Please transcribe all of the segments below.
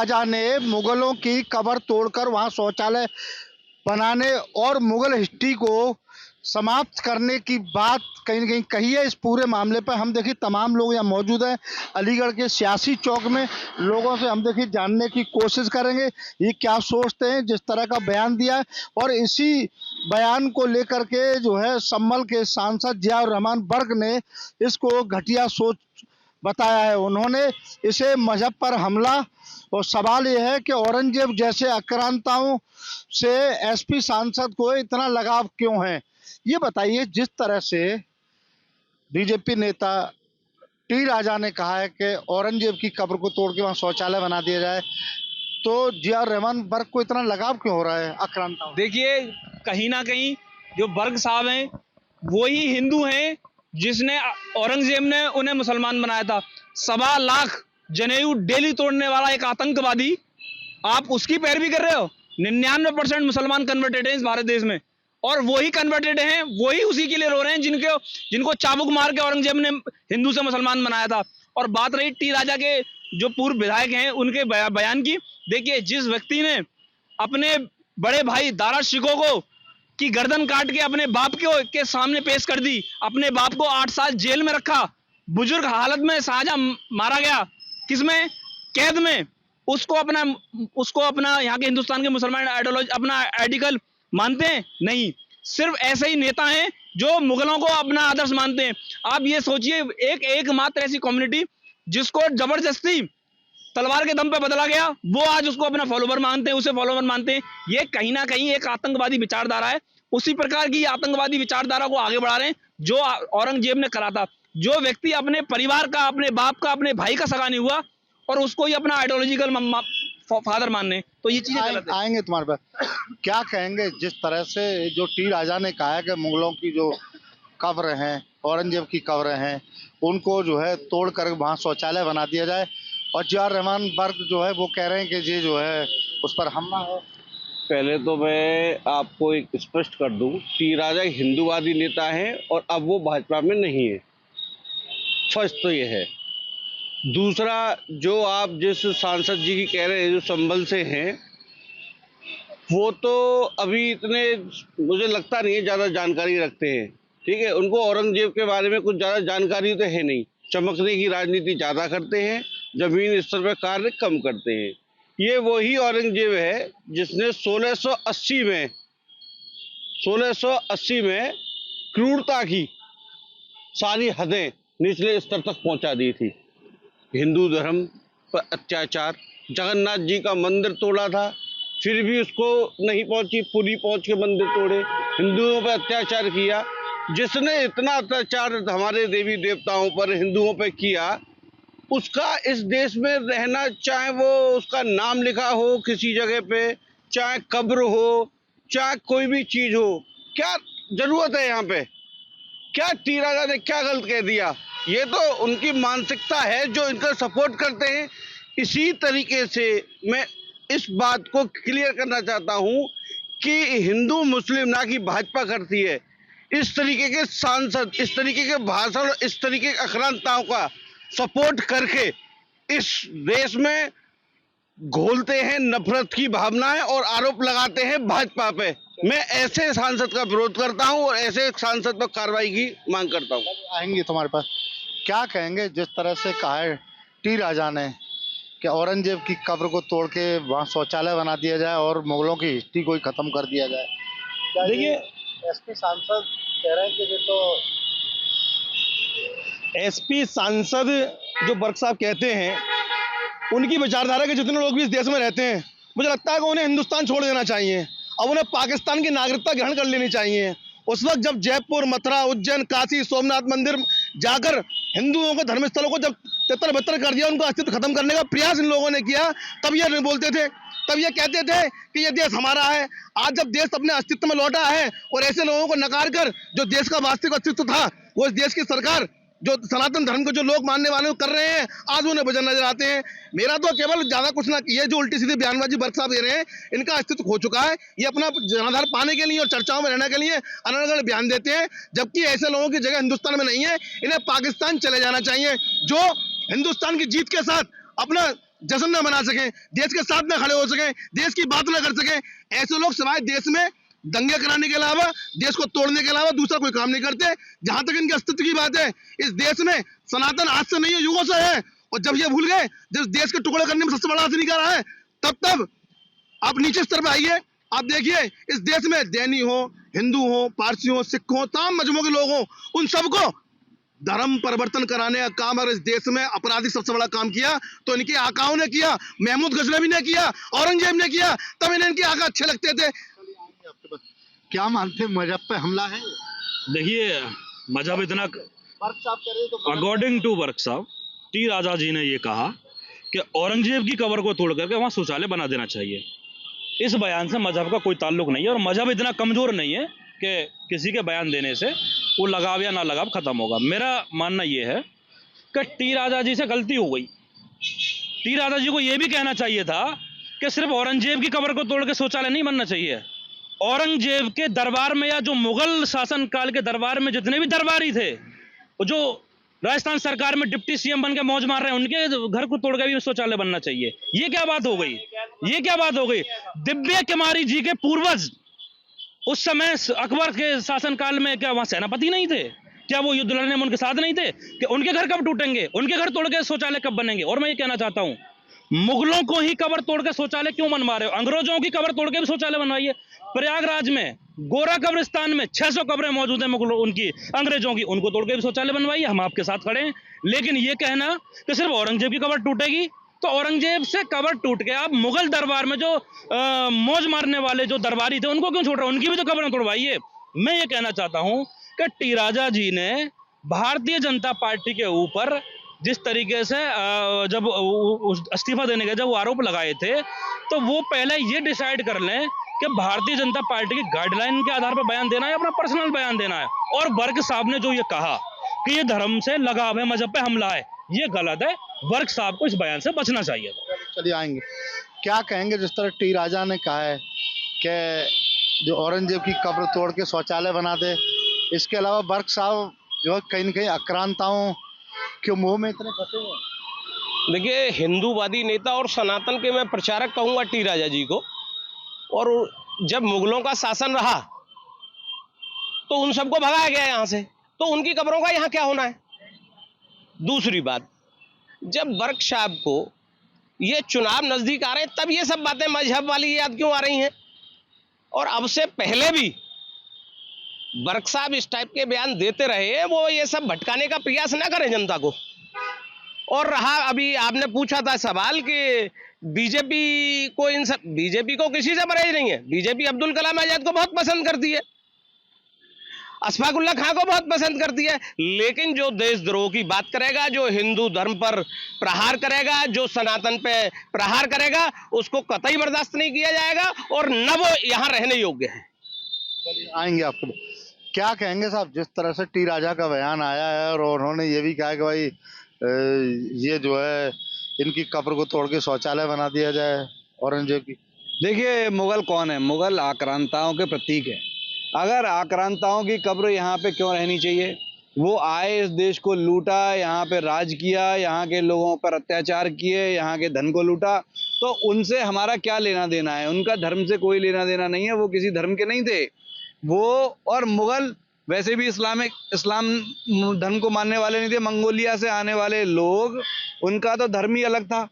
राजा ने मुगलों की कब्र तोड़कर वहां शौचालय बनाने और मुगल हिस्ट्री को समाप्त करने की बात कहीं न कहीं कही है। इस पूरे मामले पर हम देखिए तमाम लोग यहाँ मौजूद हैं। अलीगढ़ के सियासी चौक में लोगों से हम देखिए जानने की कोशिश करेंगे ये क्या सोचते हैं जिस तरह का बयान दिया है। और इसी बयान को लेकर के जो है संभल के सांसद जियाउर रहमान बर्क ने इसको घटिया सोच बताया है। उन्होंने इसे मजहब पर हमला और सवाल यह है कि औरंगजेब जैसे आक्रांताओं से एसपी सांसद को इतना लगाव क्यों है। ये बताइए, जिस तरह से बीजेपी नेता टी राजा ने कहा है कि औरंगजेब की कब्र को तोड़ के वहां शौचालय बना दिया जाए, तो जियाउर रहमान बर्क को इतना लगाव क्यों हो रहा है आक्रांताओं? देखिए, कहीं ना कहीं जो बर्क साहब हैं वही हिंदू हैं जिसने औरंगजेब ने उन्हें मुसलमान बनाया था। 1.25 लाख जनेऊ डेली तोड़ने वाला एक आतंकवादी, आप उसकी पैरवी कर रहे हो। 99% मुसलमान कन्वर्टेड हैं इस भारत देश में, और वही कन्वर्टेड हैं, वही उसी के लिए रो रहे हैं जिनको चाबुक मार के औरंगजेब ने हिंदू से मुसलमान बनाया था। और बात रही टी राजा के जो पूर्व विधायक हैं उनके बयान की, देखिए जिस व्यक्ति ने अपने बड़े भाई दारा शिकोह को की गर्दन काट के अपने बाप के सामने पेश कर दी, अपने बाप को 8 साल जेल में रखा, बुजुर्ग हालत में शाहजहां मारा गया, किसमें? कैद में। उसको अपना यहाँ के हिंदुस्तान के मुसलमान आइडियोलॉजी अपना आइडिकल मानते हैं? नहीं, सिर्फ ऐसे ही नेता हैं जो मुगलों को अपना आदर्श मानते हैं। आप ये सोचिए, एकमात्र ऐसी कम्युनिटी जिसको जबरदस्ती तलवार के दम पे बदला गया, वो आज उसको अपना फॉलोवर मानते हैं, उसे फॉलोवर मानते हैं। ये कहीं ना कहीं एक आतंकवादी विचारधारा है। उसी प्रकार की आतंकवादी विचारधारा को आगे बढ़ा रहे हैं जो औरंगजेब ने करा था। जो व्यक्ति अपने परिवार का, अपने बाप का, अपने भाई का सगा नहीं हुआ और उसको ही अपना आइडियोलॉजिकल फादर मानने, तो ये चीजें गलत है। आएंगे तुम्हारे पास, क्या कहेंगे जिस तरह से जो टी राजा ने कहा है कि मुगलों की जो कब्र हैं, औरंगजेब की कब्र हैं, उनको जो है तोड़ कर वहाँ शौचालय बना दिया जाए, और जियाउर रहमान बर्क जो है वो कह रहे हैं कि ये जो है उस पर हमला है। पहले तो मैं आपको एक स्पष्ट कर दूं, टी राजा हिंदूवादी नेता हैं और अब वो भाजपा में नहीं है। फर्स्ट तो ये है। दूसरा, जो आप जिस सांसद जी की कह रहे हैं जो संभल से हैं, वो तो अभी इतने मुझे लगता नहीं है ज़्यादा जानकारी रखते हैं। ठीक है, उनको औरंगजेब के बारे में कुछ ज़्यादा जानकारी तो है नहीं। चमकने की राजनीति ज़्यादा करते हैं, जमीन स्तर पर कार्य कम करते हैं। ये वही औरंगजेब है जिसने 1680 में क्रूरता की सारी हदें निचले स्तर तक पहुंचा दी थी। हिंदू धर्म पर अत्याचार, जगन्नाथ जी का मंदिर तोड़ा था, फिर भी उसको नहीं पहुंची, पुरी पहुंच के मंदिर तोड़े, हिंदुओं पर अत्याचार किया। जिसने इतना अत्याचार हमारे देवी देवताओं पर, हिंदुओं पर किया, उसका इस देश में रहना, चाहे वो उसका नाम लिखा हो किसी जगह पे, चाहे कब्र हो, चाहे कोई भी चीज हो, क्या जरूरत है यहाँ पे? क्या टी राजा ने क्या गलत कह दिया? ये तो उनकी मानसिकता है जो इनका सपोर्ट करते हैं। इसी तरीके से मैं इस बात को क्लियर करना चाहता हूँ कि हिंदू मुस्लिम ना कि भाजपा करती है। इस तरीके के सांसद, इस तरीके के भाषण, इस तरीके के आक्रांताओं का सपोर्ट करके इस देश में घोलते हैं नफरत की भावनाएं और आरोप लगाते हैं भाजपा पे। मैं ऐसे सांसद का विरोध करता हूं और ऐसे सांसद पर कार्रवाई की मांग करता हूं। आएंगे तुम्हारे पास, क्या कहेंगे जिस तरह से कहा है टी राजा ने कि औरंगजेब की कब्र को तोड़ के वहाँ शौचालय बना दिया जाए और मुगलों की हिस्ट्री को ही खत्म कर दिया जाए? देखिए, एसपी सांसद कह रहे हैं कि ये तो एसपी सांसद जो बर्क साहब कहते हैं, उनकी विचारधारा के जितने लोग भी इस देश में रहते हैं, मुझे लगता है कि उन्हें हिंदुस्तान छोड़ देना चाहिए। अब उन्हें पाकिस्तान की नागरिकता ग्रहण कर लेनी चाहिए। उस वक्त जब जयपुर, मथुरा, उज्जैन, काशी, सोमनाथ मंदिर जाकर हिंदुओं के धर्मस्थलों को जब तितर-बितर कर दिया, उनका अस्तित्व खत्म करने का प्रयास इन लोगों ने किया, तब ये बोलते थे, तब ये कहते थे कि ये देश हमारा है। आज जब देश अपने अस्तित्व में लौटा है और ऐसे लोगों को नकार कर जो देश का वास्तविक अस्तित्व था, वो इस देश की सरकार जो सनातन धर्म को जो लोग मानने वाले कर रहे हैं, आज उन्हें वजन नजर आते हैं। मेरा तो केवल ज्यादा कुछ ना, ये जो उल्टी सीधी बयानबाजी बर्क साहब दे रहे हैं, इनका अस्तित्व खो चुका है। ये अपना जनाधार पाने के लिए और चर्चाओं में रहने के लिए अलग अलग बयान देते हैं, जबकि ऐसे लोगों की जगह हिंदुस्तान में नहीं है। इन्हें पाकिस्तान चले जाना चाहिए, जो हिंदुस्तान की जीत के साथ अपना जश्न न मना सके, देश के साथ न खड़े हो सके, देश की बात न कर सके, ऐसे लोग सिवाय देश में दंगे कराने के अलावा, देश को तोड़ने के अलावा दूसरा कोई काम नहीं करते। जहां तक इनके अस्तित्व की बात है, इस देश में सनातन आज से नहीं है, युगों से है। और जब ये भूल गए, जब देश के टुकड़े करने में सबसे बड़ा हाथ निकाला है, तब आप नीचे स्तर पर आइए। आप देखिए इस देश में दैनी हो, हिंदू हो, पारसी हो, सिख हो, तमाम मजहबों के लोग हो, उन सबको धर्म परिवर्तन कराने का काम अगर इस देश में अपराधिक सबसे बड़ा काम किया तो इनके आकाओं ने किया, महमूद गजनवी ने किया, औरंगजेब ने किया, तब इन्हें इनके आका अच्छे लगते थे। क्या मानते हैं मजहब पे हमला है? देखिए, मजहब इतना, वर्क साहब कह रहे हैं तो अकॉर्डिंग टू वर्क साहब, टी राजा जी ने ये कहा कि औरंगजेब की कब्र को तोड़ करके वहां शौचालय बना देना चाहिए। इस बयान से मजहब का कोई ताल्लुक नहीं है और मजहब इतना कमजोर नहीं है कि किसी के बयान देने से वो लगाव या ना लगाव खत्म होगा। मेरा मानना ये है कि टी राजा जी से गलती हो गई। टी राजा जी को ये भी कहना चाहिए था कि सिर्फ औरंगजेब की कब्र को तोड़ के शौचालय नहीं बनना चाहिए। औरंगजेब के दरबार में या जो मुगल शासन काल के दरबार में जितने भी दरबारी थे, वो जो राजस्थान सरकार में डिप्टी सीएम बन के मौज मार रहे हैं, उनके घर को तोड़ के भी शौचालय बनना चाहिए। ये क्या बात हो गई? ये क्या बात हो गई? दिव्य कुमारी जी के पूर्वज उस समय अकबर के शासन काल में क्या वहां सेनापति नहीं थे? क्या वो युद्ध लड़ने में उनके साथ नहीं थे? कि उनके घर कब टूटेंगे? उनके घर तोड़ के शौचालय कब बनेंगे? और मैं ये कहना चाहता हूँ, मुगलों को ही कब्र तोड़ के शौचालय क्यों बनवा रहे हो? अंग्रेजों की कब्र तोड़ के भी शौचालय बनवाइए। प्रयागराज में गोरा कब्रिस्तान में 600 कब्रें मौजूद हैं मुगलों उनकी, अंग्रेजों की, उनको तोड़ के भी शौचालय बनवाइए। हम आपके साथ खड़े हैं। लेकिन ये कहना कि सिर्फ औरंगजेब की कब्र टूटेगी, तो औरंगजेब से कब्र टूट के आप मुगल दरबार में जो मौज मारने वाले जो दरबारी थे उनको क्यों छोड़ रहे हो? उनकी भी तो कब्रें तोड़वाइए। मैं ये कहना चाहता हूं कि टी राजा जी ने भारतीय जनता पार्टी के ऊपर जिस तरीके से जब इस्तीफा देने के जब वो आरोप लगाए थे, तो वो पहले ये डिसाइड कर लें कि भारतीय जनता पार्टी की गाइडलाइन के आधार पर बयान देना है या अपना पर्सनल बयान देना है। और वर्क साहब ने जो ये कहा कि ये धर्म से लगाव है, मजहब पे हमला है, ये गलत है। वर्क साहब को इस बयान से बचना चाहिए। चलिए आएंगे। क्या कहेंगे जिस तरह टी राजा ने कहा है कि जो औरंगजेब की कब्र तोड़ के शौचालय बना दे, इसके अलावा वर्क साहब जो है कहीं न कहीं आक्रांताओं के मुंह में इतने फंसे हैं। देखिए, हिंदूवादी नेता और सनातन के मैं प्रचारक कहूंगा टी राजा जी को। और जब मुगलों का शासन रहा तो उन सबको भगाया गया यहाँ से, तो उनकी कब्रों का यहाँ क्या होना है? दूसरी बात, जब वर्क साहब को ये चुनाव नजदीक आ रहे हैं, तब ये सब बातें मजहब वाली याद क्यों आ रही हैं? और अब से पहले भी वर्क साहब इस टाइप के बयान देते रहे, वो ये सब भटकाने का प्रयास ना करें जनता को। और रहा, अभी आपने पूछा था सवाल कि बीजेपी को बीजेपी को किसी से परहेज नहीं है। बीजेपी अब्दुल कलाम आजाद को बहुत पसंद करती है, अशफाकुल्ला खां को बहुत पसंद करती है, लेकिन जो देशद्रोह की बात करेगा, जो हिंदू धर्म पर प्रहार करेगा, जो सनातन पे प्रहार करेगा, उसको कतई बर्दाश्त नहीं किया जाएगा और न वो यहाँ रहने योग्य है। आएंगे आपको। क्या कहेंगे साहब, जिस तरह से टी राजा का बयान आया है और उन्होंने ये भी कहा कि भाई ये जो है इनकी कब्र को तोड़ के शौचालय बना दिया जाए औरंगजेब की। देखिए, मुगल कौन है? मुगल आक्रांताओं के प्रतीक है। अगर आक्रांताओं की कब्र यहाँ पे क्यों रहनी चाहिए? वो आए, इस देश को लूटा, यहाँ पे राज किया, यहाँ के लोगों पर अत्याचार किए, यहाँ के धन को लूटा, तो उनसे हमारा क्या लेना देना है? उनका धर्म से कोई लेना देना नहीं है, वो किसी धर्म के नहीं थे वो। और मुगल वैसे भी इस्लाम धर्म को मानने वाले नहीं थे। मंगोलिया से आने वाले लोग, उनका तो धर्म ही अलग था,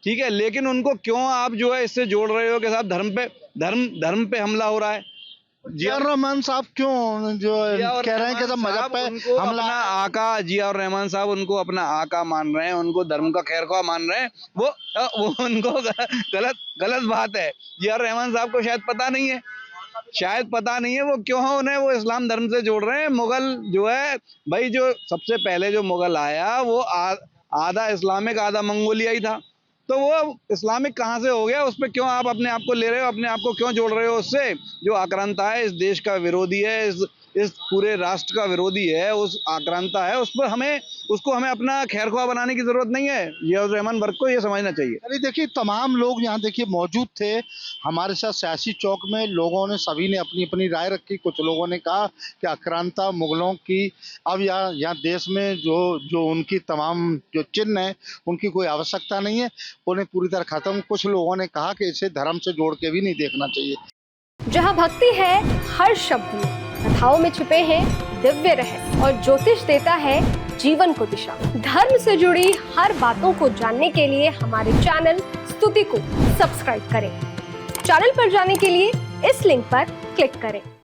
ठीक है। लेकिन उनको क्यों आप जो है इससे जोड़ रहे हो कि साहब धर्म पे हमला हो रहा है? जियाउर रहमान साहब क्यों जो कह रहे हैं कि मजहब पे हमला? अपना आका जियाउर रहमान साहब उनको अपना आका मान रहे हैं, उनको धर्म का खैरख्वाह मान रहे हैं। वो उनको गलत बात है। जियाउर रहमान साहब को शायद पता नहीं है वो क्यों है, उन्हें वो इस्लाम धर्म से जोड़ रहे हैं। मुगल जो है भाई, जो सबसे पहले जो मुगल आया वो आधा इस्लामिक आधा मंगोलियाई था, तो वो इस्लामिक कहाँ से हो गया? उस पर क्यों आप अपने आप को ले रहे हो? अपने आप को क्यों जोड़ रहे हो उससे? जो आक्रांता है, इस देश का विरोधी है, इस पूरे राष्ट्र का विरोधी है, उस आक्रांता है, उस पर उसको हमें अपना खैरख्वाह बनाने की जरूरत नहीं है। जियाउर रहमान वर्ग को ये समझना चाहिए। अरे देखिए, तमाम लोग यहाँ देखिए मौजूद थे हमारे साथ सियासी चौक में। लोगों ने सभी ने अपनी अपनी राय रखी। कुछ लोगों ने कहा कि आक्रांता मुगलों की अब यहाँ देश में जो उनकी तमाम जो चिन्ह है उनकी कोई आवश्यकता नहीं है, उन्हें पूरी तरह खत्म। कुछ लोगों ने कहा कि इसे धर्म से जोड़ के भी नहीं देखना चाहिए। जहाँ भक्ति है हर शब्द में, कथाओं में छुपे हैं दिव्य रहस्य और ज्योतिष देता है जीवन को दिशा। धर्म से जुड़ी हर बातों को जानने के लिए हमारे चैनल स्तुति को सब्सक्राइब करें। चैनल पर जाने के लिए इस लिंक पर क्लिक करें।